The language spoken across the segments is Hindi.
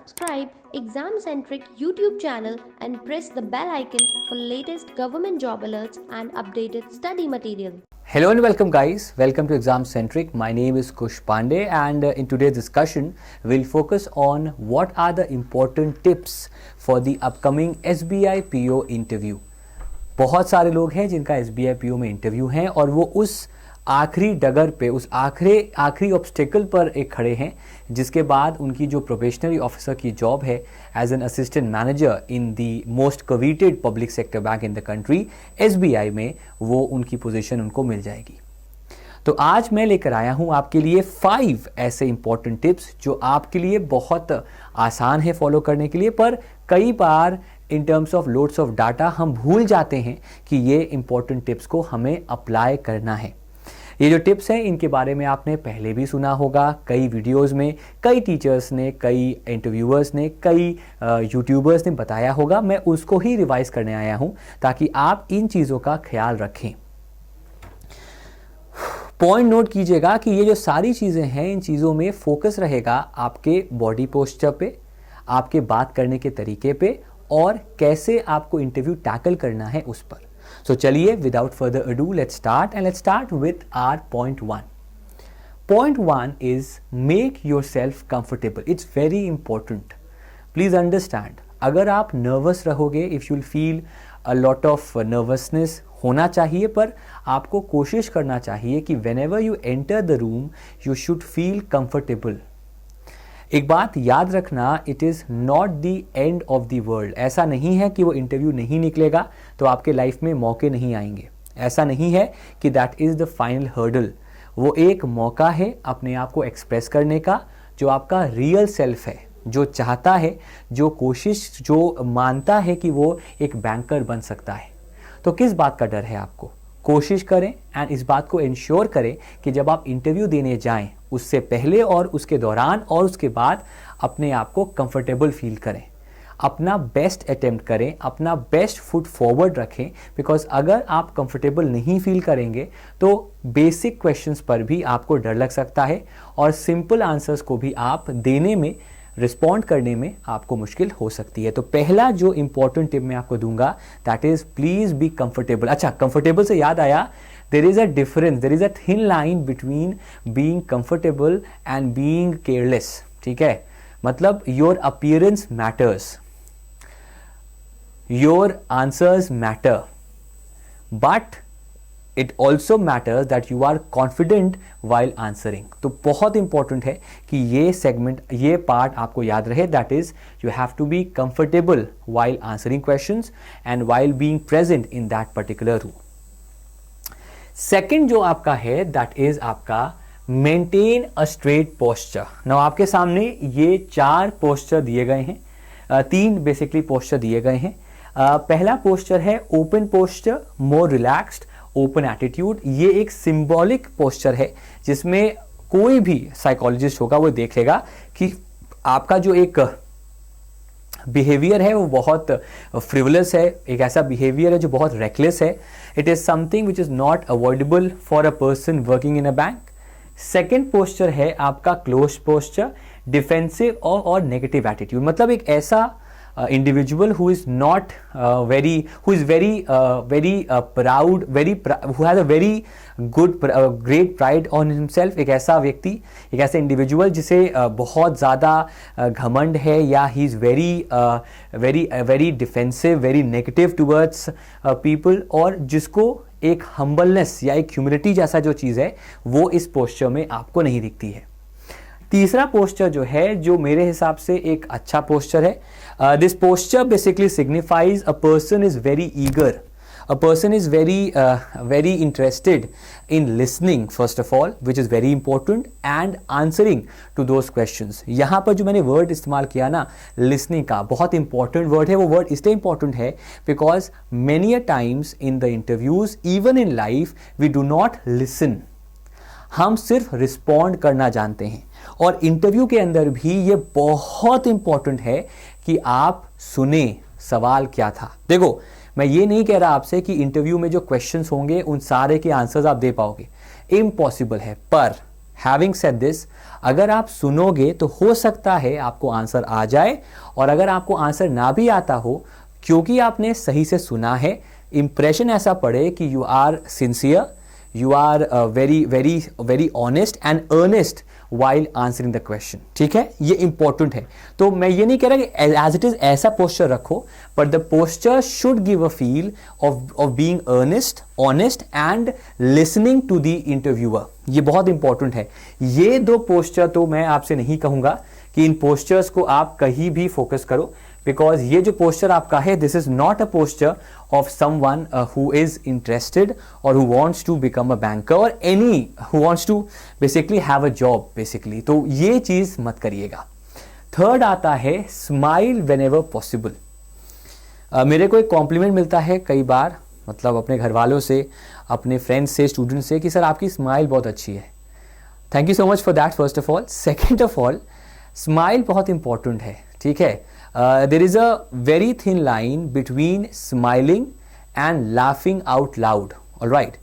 subscribe Exam Centric YouTube channel and press the bell icon for latest government job alerts and updated study material. Hello and welcome guys, welcome to Exam Centric. My name is Kush Pandey and in today's discussion we'll focus on what are the important tips for the upcoming SBI PO interview. बहुत सारे लोग हैं जिनका SBI PO में इंटरव्यू है और वो उस आखिरी डगर पे, उस आखिरी ऑब्स्टेकल पर एक खड़े हैं जिसके बाद उनकी जो प्रोबेशनरी ऑफिसर की जॉब है as an assistant manager in the most coveted public sector bank in the country SBI में, वो उनकी पोजीशन उनको मिल जाएगी। तो आज मैं लेकर आया हूं आपके लिए 5 ऐसे इंपॉर्टेंट टिप्स जो आपके लिए बहुत आसान है फॉलो करने के लिए, पर कई बार in terms of loads of data हम भूल जाते हैं कि ये इंपॉर्टेंट टिप्स को हमें अप्लाई करना है। ये जो टिप्स हैं इनके बारे में आपने पहले भी सुना होगा, कई वीडियोस में कई टीचर्स ने, कई इंटरव्यूअर्स ने, कई यूट्यूबर्स ने बताया होगा। मैं उसको ही रिवाइज करने आया हूं ताकि आप इन चीज़ों का ख्याल रखें। पॉइंट नोट कीजिएगा कि ये जो सारी चीज़ें हैं इन चीज़ों में फोकस रहेगा आपके बॉडी पोस्चर पे, आपके बात करने के तरीके पे और कैसे आपको इंटरव्यू टैकल करना है उस पर। So चलिए without further ado let's start with our point 1. Point 1 is make yourself comfortable. It's very important. Please understand, अगर आप nervous रहोगे, if you'll feel a lot of nervousness होना चाहिए, पर आपको कोशिश करना चाहिए कि whenever you enter the room you should feel comfortable. एक बात याद रखना, it is not the end of the world. ऐसा नहीं है कि वो इंटरव्यू नहीं निकलेगा तो आपके लाइफ में मौके नहीं आएंगे। ऐसा नहीं है कि that is the final hurdle. वो एक मौका है अपने आप को एक्सप्रेस करने का, जो आपका रियल सेल्फ है, जो चाहता है, जो कोशिश, जो मानता है कि वो एक बैंकर बन सकता है। तो किस बात का डर है आपको? कोशिश करें एंड इस बात को इंश्योर करें कि जब आप इंटरव्यू देने जाएं उससे पहले और उसके दौरान और उसके बाद अपने आप को कंफर्टेबल फील करें, अपना बेस्ट अटेम्प्ट करें, अपना बेस्ट फुट फॉरवर्ड रखें। बिकॉज अगर आप कंफर्टेबल नहीं फील करेंगे तो बेसिक क्वेश्चंस पर भी आपको डर लग सकता है और सिंपल आंसर्स को भी आप देने में, रिस्पॉन्ड करने में आपको मुश्किल हो सकती है। तो पहला जो इंपॉर्टेंट टिप मैं आपको दूंगा that is please be comfortable. अच्छा, कंफर्टेबल से याद आया, there is a difference, there is a thin line between being comfortable and being careless. ठीक है, मतलब your appearance matters, your answers matter, but it also matters that you are confident while answering. तो बहुत इंपॉर्टेंट है कि ये सेगमेंट, ये पार्ट आपको याद रहे, that is you have to be comfortable while answering questions and while being present in that particular room. Second जो आपका है दैट इज आपका maintain a straight posture. Now आपके सामने ये 4 पोस्चर दिए गए हैं, 3 बेसिकली पोस्चर दिए गए हैं। पहला पोस्चर है ओपन पोस्चर, मोर रिलैक्स्ड, ओपन एटीट्यूड। ये एक सिंबॉलिक पोस्चर है जिसमें कोई भी साइकोलॉजिस्ट होगा वो देख लेगा कि आपका जो एक बिहेवियर है वो बहुत फ्रिवलस है, एक ऐसा बिहेवियर है जो बहुत रेकलेस है। It is something which is not avoidable for a person working in a bank. Second posture है आपका क्लोज पोस्चर, डिफेंसिव और नेगेटिव एटीट्यूड। मतलब एक ऐसा individual who is not who is very proud, who has a very good great pride on himself। एक ऐसा व्यक्ति, एक ऐसा इंडिविजुअल जिसे बहुत ज़्यादा घमंड है, या he is very defensive, very negative towards people, और जिसको एक हम्बलनेस या एक ह्यूमिलिटी जैसा जो चीज़ है वो इस पोस्चर में आपको नहीं दिखती है। तीसरा पोस्चर जो है, जो मेरे हिसाब से एक अच्छा पोस्चर है, this posture basically signifies a person is very eager, a person is very interested in listening first of all, which is very important, and answering to those questions। यहाँ पर जो मैंने वर्ड इस्तेमाल किया ना listening का, बहुत important word है। वो वर्ड इसलिए important है because many a times in the interviews, even in life, we do not listen। हम सिर्फ रिस्पॉन्ड करना जानते हैं, और इंटरव्यू के अंदर भी ये बहुत इंपॉर्टेंट है कि आप सुने सवाल क्या था। देखो, मैं ये नहीं कह रहा आपसे कि इंटरव्यू में जो क्वेश्चंस होंगे उन सारे के आंसर्स आप दे पाओगे, इम्पॉसिबल है, पर हैविंग सेड दिस, अगर आप सुनोगे तो हो सकता है आपको आंसर आ जाए, और अगर आपको आंसर ना भी आता हो, क्योंकि आपने सही से सुना है, इंप्रेशन ऐसा पड़े कि you are sincere, you are very very very honest and earnest while answering the question. ठीक है, ये इंपॉर्टेंट है। तो मैं ये नहीं कह रहा कि एज इट इज ऐसा पोस्चर रखो, but the posture should give a feel of being earnest, honest and listening to the interviewer. ये बहुत इंपॉर्टेंट है। ये दो पोस्चर तो मैं आपसे नहीं कहूंगा कि इन पोस्चर्स को आप कहीं भी फोकस करो, बिकॉज ये जो पोस्चर आपका है, this is not a posture of someone who is interested और who wants to become a banker और any who wants to basically have a job basically. तो ये चीज मत करिएगा। थर्ड आता है स्माइल वेन एवर पॉसिबल। मेरे को एक कॉम्प्लीमेंट मिलता है कई बार, मतलब अपने घर वालों से, अपने फ्रेंड्स से, स्टूडेंट्स से, कि सर आपकी स्माइल बहुत अच्छी है। Thank you so much for that first of all. Second of all, smile बहुत इंपॉर्टेंट है। ठीक है, there is a very thin line between smiling and laughing out loud. All right,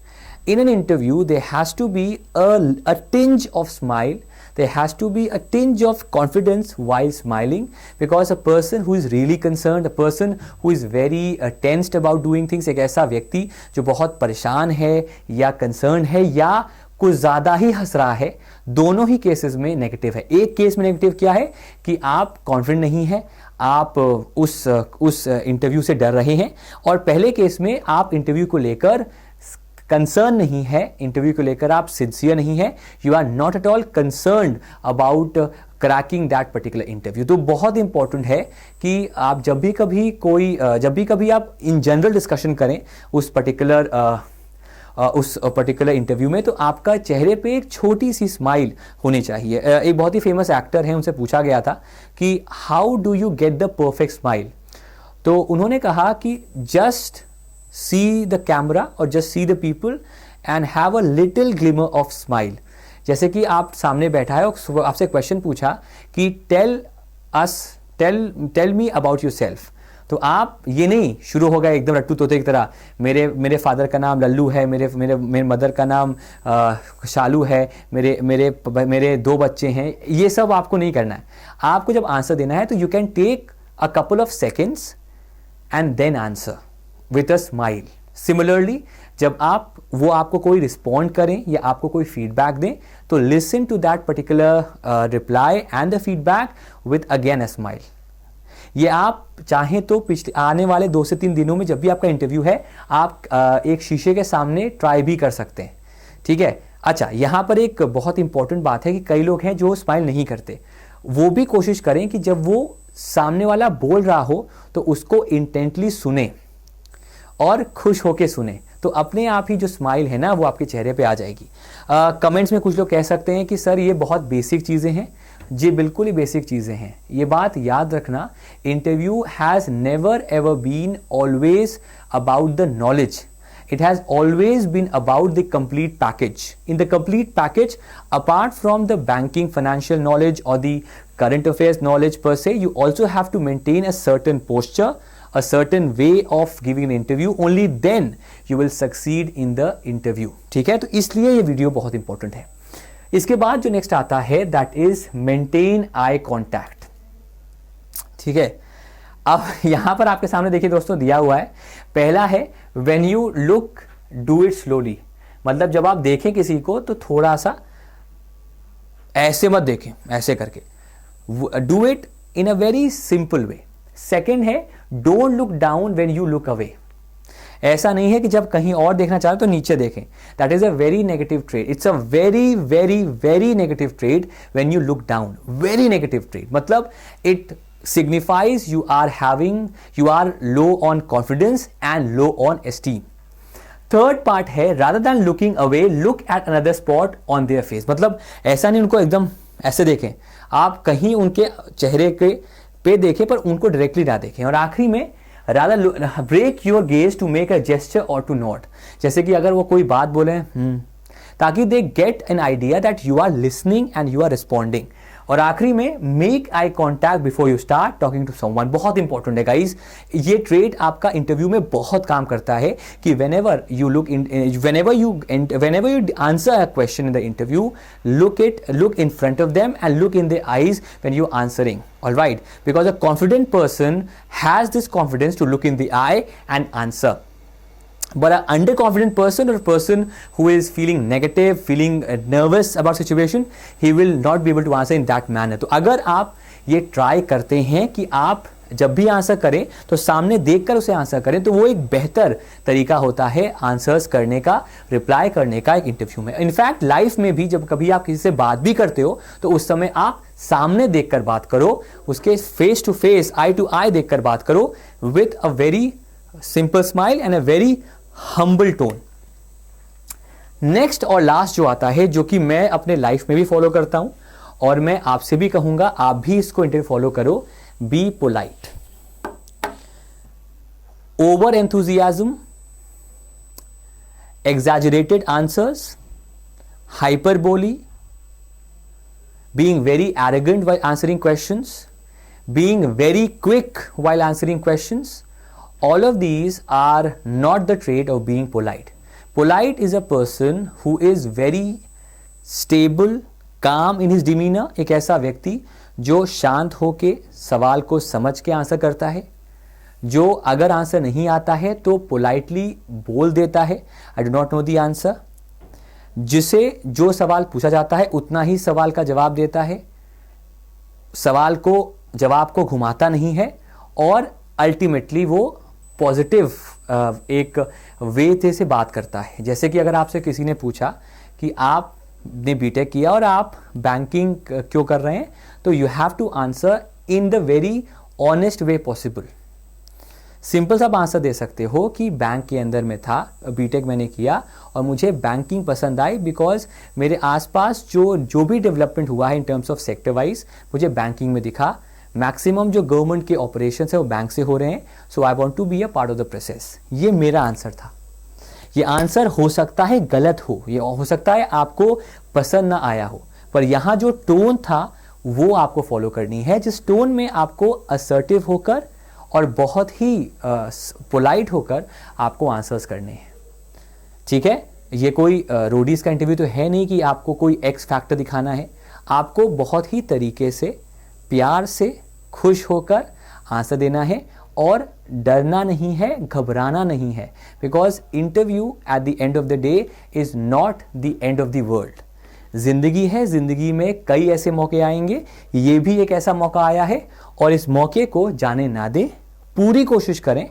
in an interview there has to be a tinge of smile, there has to be a tinge of confidence while smiling, because a person who is really concerned, a person who is very tensed about doing things, एक ऐसा व्यक्ति जो बहुत परेशान है या concerned है या कुछ ज़्यादा ही हंस रहा है, दोनों ही केसेस में नेगेटिव है। एक केस में नेगेटिव क्या है कि आप कॉन्फिडेंट नहीं है, आप उस इंटरव्यू से डर रहे हैं, और पहले केस में आप इंटरव्यू को लेकर कंसर्न नहीं है, इंटरव्यू को लेकर आप सिंसियर नहीं है, you are not at all concerned about cracking that particular interview. तो बहुत इंपॉर्टेंट है कि आप जब भी कभी आप इन जनरल डिस्कशन करें उस पर्टिकुलर इंटरव्यू में, तो आपका चेहरे पे एक छोटी सी स्माइल होनी चाहिए। एक बहुत ही फेमस एक्टर है, उनसे पूछा गया था कि how do you get the perfect smile, तो उन्होंने कहा कि जस्ट सी द कैमरा और just see the people and have a little glimmer of smile. जैसे कि आप सामने बैठा है और आपसे क्वेश्चन पूछा कि tell me about yourself, तो आप ये नहीं शुरू हो गए एकदम रट्टू तोते की तरह, मेरे फादर का नाम लल्लू है, मेरे मदर का नाम शालू है, मेरे 2 बच्चे हैं, ये सब आपको नहीं करना है। आपको जब आंसर देना है तो you can take a couple of seconds and then answer with a smile. Similarly जब आपको कोई रिस्पॉन्ड करें या आपको कोई फीडबैक दें, तो listen to that particular reply and the feedback with again a smile. ये आप चाहें तो पिछले आने वाले 2 से 3 दिनों में जब भी आपका इंटरव्यू है, आप एक शीशे के सामने ट्राई भी कर सकते हैं। ठीक है, अच्छा, यहाँ पर एक बहुत इंपॉर्टेंट बात है कि कई लोग हैं जो स्माइल नहीं करते। वो भी कोशिश करें कि जब वो सामने वाला बोल रहा हो तो उसको इंटेंटली सुने और खुश होके सुने, तो अपने आप ही जो स्माइल है ना वो आपके चेहरे पे आ जाएगी। कमेंट्स में कुछ लोग कह सकते हैं कि सर ये बहुत बेसिक चीज़ें हैं। जी बिल्कुल ही बेसिक चीज़ें हैं। ये बात याद रखना, interview has never ever been always about the knowledge, it has always been about the complete package. In the complete package, apart from the banking financial knowledge or the current affairs knowledge per se, you also have to maintain a certain posture, a certain way of giving an interview. Only then you will succeed in the interview. ठीक है, तो इसलिए ये वीडियो बहुत इंपॉर्टेंट है। इसके बाद जो नेक्स्ट आता है that is maintain eye contact. ठीक है, अब यहां पर आपके सामने देखिए दोस्तों दिया हुआ है, पहला है when you look do it slowly, मतलब जब आप देखें किसी को तो थोड़ा सा ऐसे मत देखें, ऐसे करके, do it in a very simple way. Second है don't look down when you look away, ऐसा नहीं है कि जब कहीं और देखना चाहे तो नीचे देखें, that is a very negative trade, it's a very very very negative trade when you look down, very negative trade, मतलब it signifies you are low on confidence and low on esteem. Third part है rather than looking away, look at another spot on their face, मतलब ऐसा नहीं उनको एकदम ऐसे देखें, आप कहीं उनके चेहरे के पे देखें पर उनको डायरेक्टली ना देखें। और आखिरी में rather break your gaze to make a gesture or to nod, जैसे कि अगर वो कोई बात बोले ताकि they get an idea that you are listening and you are responding। और आखिरी में make eye contact before you start talking to someone, बहुत इंपॉर्टेंट है गाइज। ये ट्रेट आपका इंटरव्यू में बहुत काम करता है कि whenever you answer a question in the interview, look in front of them and look in their eyes when you're answering, all right, because a confident person has this confidence to look in the eye and answer. But an underconfident person, or a person who is feeling negative, feeling nervous about situation, he will not be able to answer in that manner. तो अगर आप ये ट्राई करते हैं कि आप जब भी आंसर करें तो सामने देखकर उसे आंसर करें, तो वो एक बेहतर तरीका होता है आंसर्स करने का, रिप्लाई करने का एक इंटरव्यू में। इनफैक्ट लाइफ में भी जब कभी आप किसी से बात भी करते हो तो उस समय आप सामने देखकर बात करो, उसके face to face, eye to eye देखकर बात करो, with a very simple smile and a very humble tone. Next और लास्ट जो आता है, जो कि मैं अपने लाइफ में भी फॉलो करता हूं और मैं आपसे भी कहूंगा आप भी इसको इंटरव्यू फॉलो करो, be polite. Over enthusiasm, exaggerated answers, hyperbole, being very arrogant while answering questions, being very quick while answering questions, all of these are not the trait of being polite. Polite is a person who is very stable, calm in his demeanor, एक ऐसा व्यक्ति जो शांत होके सवाल को समझ के आंसर करता है, जो अगर आंसर नहीं आता है तो पोलाइटली बोल देता है I do not know the answer, जिसे जो सवाल पूछा जाता है उतना ही सवाल का जवाब देता है, जवाब को घुमाता नहीं है, और अल्टीमेटली वो पॉजिटिव एक वे से बात करता है। जैसे कि अगर आपसे किसी ने पूछा कि आपने बीटेक किया और आप बैंकिंग क्यों कर रहे हैं, तो you have to answer in the very honest way possible. Simple सा आंसर दे सकते हो कि बैंक के अंदर में था, बीटेक मैंने किया और मुझे बैंकिंग पसंद आई बिकॉज मेरे आसपास जो भी डेवलपमेंट हुआ है इन टर्म्स ऑफ सेक्टर वाइज मुझे बैंकिंग में दिखा, मैक्सिमम जो गवर्नमेंट के ऑपरेशन है वो बैंक से हो रहे हैं, so I want to be a part of the process. ये मेरा आंसर था। ये आंसर हो सकता है गलत हो, ये हो सकता है आपको पसंद ना आया हो, पर यहाँ जो टोन था वो आपको फॉलो करनी है, जिस टोन में आपको असर्टिव होकर और बहुत ही पोलाइट होकर आपको आंसर्स करने हैं। ठीक है, ये कोई रोडीज का इंटरव्यू तो है नहीं कि आपको कोई एक्स फैक्टर दिखाना है, आपको बहुत ही तरीके से प्यार से खुश होकर आंसर देना है और डरना नहीं है, घबराना नहीं है, because interview at the end of the day is not the end of the world. जिंदगी है, जिंदगी में कई ऐसे मौके आएंगे, ये भी एक ऐसा मौका आया है और इस मौके को जाने ना दें, पूरी कोशिश करें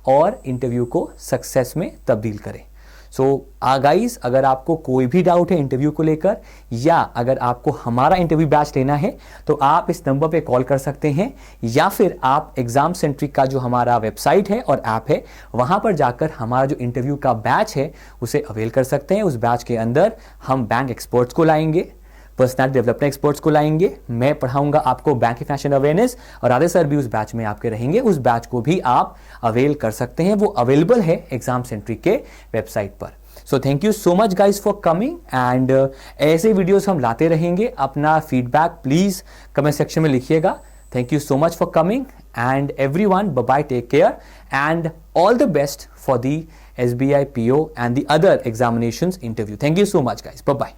और इंटरव्यू को सक्सेस में तब्दील करें। सो गाइस, अगर आपको कोई भी डाउट है इंटरव्यू को लेकर या अगर आपको हमारा इंटरव्यू बैच लेना है तो आप इस नंबर पे कॉल कर सकते हैं, या फिर आप एग्जाम सेंट्रिक का जो हमारा वेबसाइट है और ऐप है वहां पर जाकर हमारा जो इंटरव्यू का बैच है उसे अवेल कर सकते हैं। उस बैच के अंदर हम बैंक एक्सपर्ट्स को लाएंगे, पर्सनल डेवलपमेंट एक्सपर्ट्स को लाएंगे, मैं पढ़ाऊंगा आपको बैंक फैशन अवेयरनेस और राधे सर भी उस बैच में आपके रहेंगे। उस बैच को भी आप अवेल कर सकते हैं, वो अवेलेबल है एग्जाम सेंट्रिक के वेबसाइट पर। So thank you so much guys for coming and ऐसे वीडियोस हम लाते रहेंगे। अपना फीडबैक प्लीज कमेंट सेक्शन में लिखिएगा। Thank you so much for coming and everyone, bye bye, take care and all the best for the SBI PO and the other examinations interview. Thank you so much guys. Bye bye.